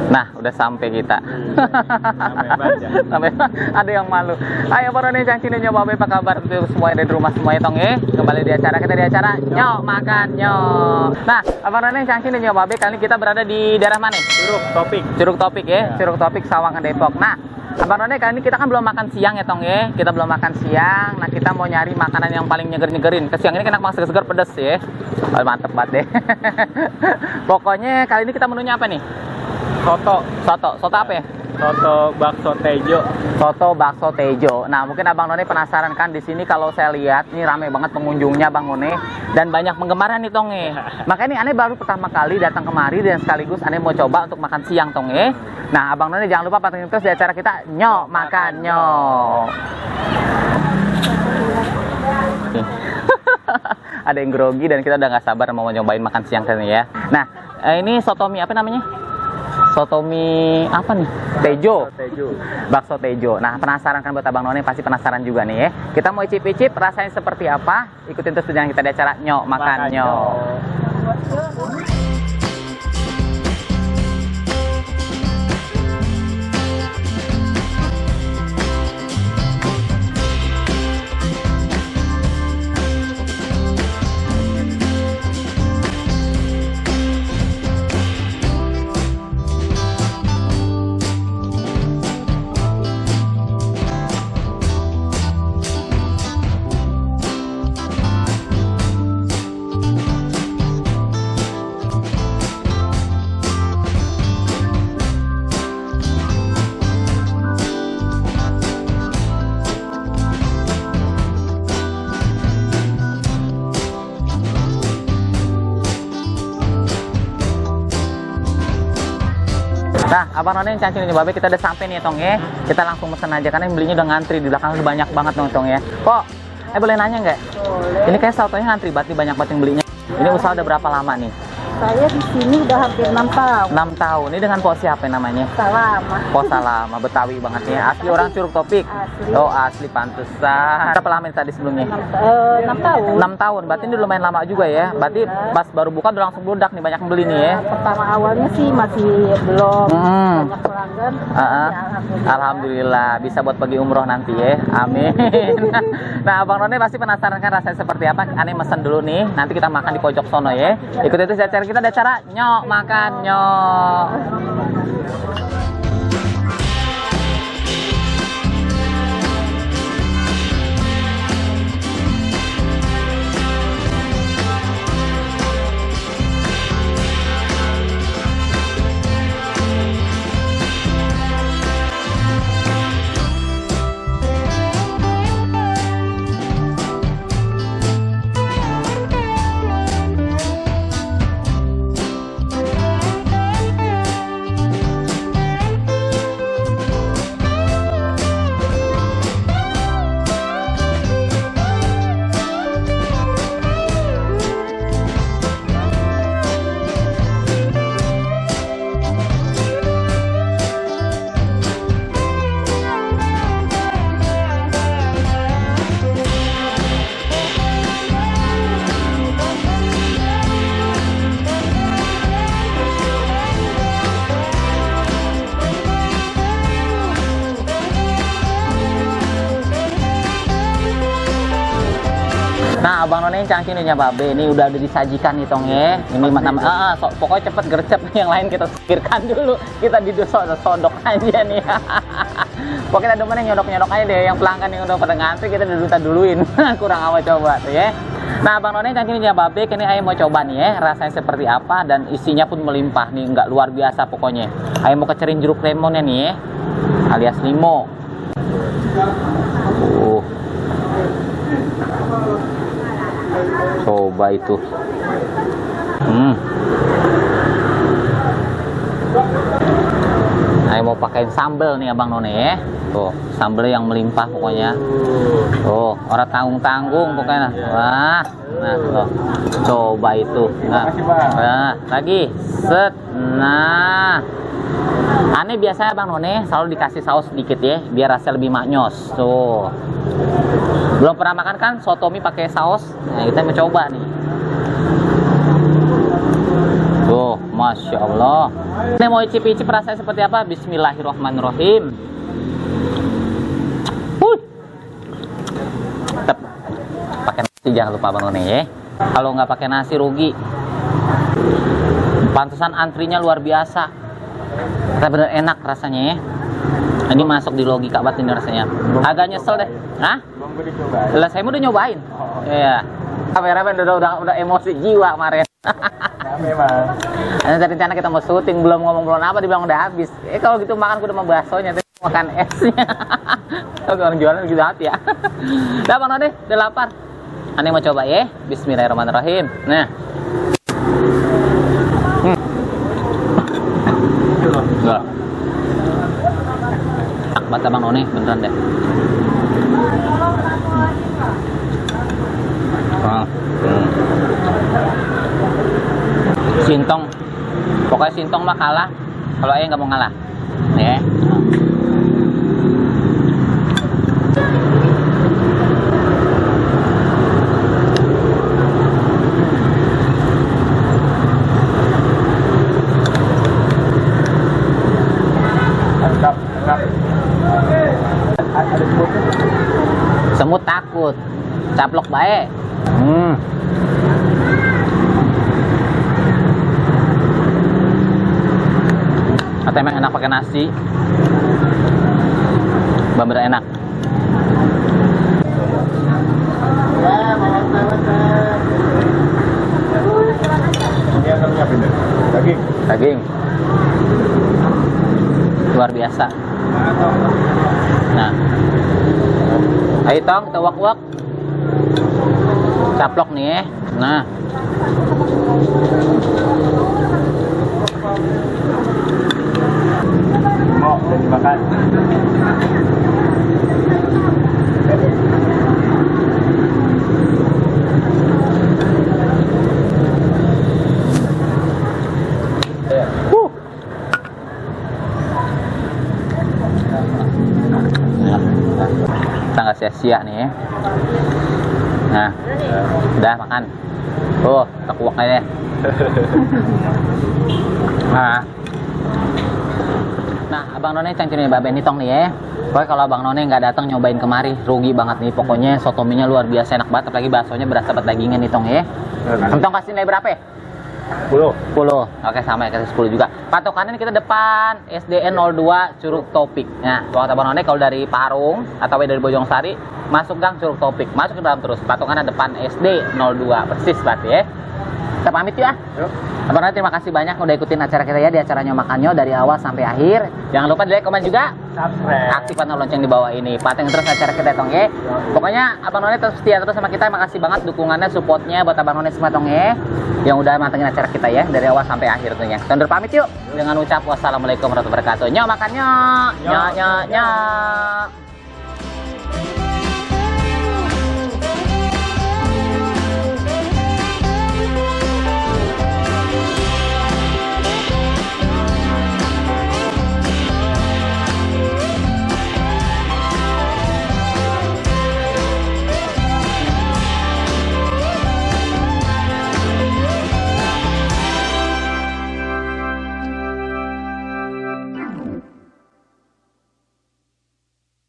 Nah, udah sampai kita. Sampai ada yang malu. Ayo para nih cang cini nyoba apa kabar untuk semua yang ada di rumah semuanya tong ya. Kembali di acara kita di acara Nyok Makan Nyok. Nah, para nih cang cini nyoba kali ini kita berada di daerah mana? Curug Topik. Curug Topik ya. Curug Topik Sawangan Depok. Nah, Abang None kali ini kita kan belum makan siang ya tong ya. Kita belum makan siang. Nah, kita mau nyari makanan yang paling nyeger-nyegerin. Ke siang ini enak banget, seger-seger pedes ya. Mantep banget deh. Pokoknya kali ini kita menunya apa nih? Soto apa ya? Soto bakso tejo. Soto bakso tejo. Nah, mungkin Abang None penasaran kan di sini kalau saya lihat ini rame banget pengunjungnya Bang None dan banyak penggemarnya nih tong ya. Makanya nih aneh baru pertama kali datang kemari dan sekaligus aneh mau coba untuk makan siang tong ya. Nah, Abang None jangan lupa pantengin terus di acara kita Nyok Makan Nyok. Ada yang grogi dan kita udah nggak sabar mau nyobain makan siang kali ini ya. Nah, ini soto mie apa namanya? Soto mie apa nih? Tejo. Bakso tejo. Nah, penasaran kan buat Abang None? Pasti penasaran juga nih ya. Kita mau icip-icip rasanya seperti apa? Ikutin terus perjalanan kita di acara Nyok Makan Nyok. Nah, Abang None yang cacing nyoba kita udah sampai nih tong ya. Kita langsung pesen aja karena yang belinya udah ngantri di belakang udah banyak banget tong ya. Kok? Boleh nanya nggak? Boleh. Ini kayak sotonya ngantri banget, banyak banget yang belinya. Ini usaha udah berapa lama nih? Saya di sini udah hampir 6 tahun. 6 tahun. Ini dengan pos siapa namanya? Salama. Pos Salama, Betawi banget ya. Asli orang Curug Topik. Asli. Oh, asli pantesan. Berapa lama tadi sebelumnya? 6 tahun. 6 tahun. Berarti ini lumayan lama juga ya. Berarti pas baru buka udah langsung bludak nih, banyak yang beli nih ya. Pertama awalnya sih masih belum banyak pelanggan. Ya, Alhamdulillah bisa buat pergi umroh nanti ya. Amin. Nah, Abang None pasti penasaran kan rasanya seperti apa? Aneh mesen dulu nih. Nanti kita makan di pojok sono ya. Ikuti terus acara kita ada acara Nyok Makan Nyok. Nah, Abang None yang cangking nih babe, ini udah ada disajikan nih tong ya. Ini nama pokoknya cepet gercep nih, yang lain kita singkirkan dulu. Kita sodok aja nih. Pokoknya ada mana yang nyodok-nyodok aja deh, yang pelanggan yang udah pada ngantri kita duluin. Kurang awal coba tuh ya. Nah, Abang None yang cangking nih babe, ini ayo mau coba nih ya, rasanya seperti apa dan isinya pun melimpah nih, nggak luar biasa pokoknya. Ayo mau kecerin jeruk lemonnya nih ya, alias limo. Coba itu. Ayo mau pakai sambal nih Abang None ya. Tuh, sambal yang melimpah pokoknya. Tuh, orang tanggung-tanggung pokoknya. Wah, nah tuh. Coba itu. Nah, lagi. Set. Nah. Aneh biasanya Bang None selalu dikasih saus sedikit ya, biar rasanya lebih maknyos. Tuh. Belum pernah makan kan soto mie pakai saus? Nah, kita mau coba nih. Tuh, Masya Allah. Ini mau icip-icip rasanya seperti apa? Bismillahirrahmanirrahim. Tetap pakai nasi, jangan lupa Bang None ya. Kalau nggak pakai nasi rugi. Pantesan antrinya luar biasa. Tapi bener enak rasanya ya. Ini masuk di logika banget ini rasanya. Agak nyesel deh. Hah? Lah saya udah nyobain. Iya. Kameramen udah emosi jiwa kemarin. Memang. Ada rencana kita mau syuting, belum ngomong apa dibilang udah habis. Kalau gitu makan udah mau baksonya, makan esnya. Kalau orang jualan gitu hati ya. Udah Bang None, udah lapar. Aneh mau coba ya. Bismillahirrahmanirrahim. Nah. Enggak. Bata Bang None, beneran deh. Sintong, pokoknya sintong mah kalah. Kalau ayah nggak mau ngalah, ya. Mantap. Ada Semut takut, caplok baik. Atau emang enak pakai nasi, bener enak. Ini yang namanya bener. Daging luar biasa. Nah, ayo tong, kita wak-wak. Caplok nih ya. Nah, Mau dan dimakan. kita nggak sia-sia nih ya. Nah, udah makan. Tuh, tekuak aja. Nah, Abang None cangcirnya Mbak Beni tong nih ya. Pokoknya kalau Abang None nggak datang nyobain kemari, rugi banget nih. Pokoknya sotominya luar biasa enak banget, apalagi baksonya berasa banget dagingnya nih tong ya. Entong kasih nilai berapa ya? 10. Oke, sama ya, kasih 10 juga. Patokannya kita depan SDN 02 Curug Topik. Nah, waktu Abang None kalau dari Parung atau dari Bojongsari masuk gang Curug Topik, masuk ke dalam terus. Patokannya depan SD 02 persis berarti ya. Kita pamit ya. Yuk. Abang None terima kasih banyak udah ikutin acara kita ya, di acaranya Makannya dari awal sampai akhir. Jangan lupa di like, komen juga. Subscribe. Aktifkan lonceng di bawah ini. Pantengin terus acara kita tong ya. Pokoknya Abang None terus setia terus sama kita. Makasih banget dukungannya, supportnya buat Abang None semua tong ya, yang udah mantengin acara kita ya dari awal sampai akhir tentunya. Kita pamit yuk dengan ucap wassalamualaikum warahmatullahi wabarakatuh. Nyo makannya. Nyo.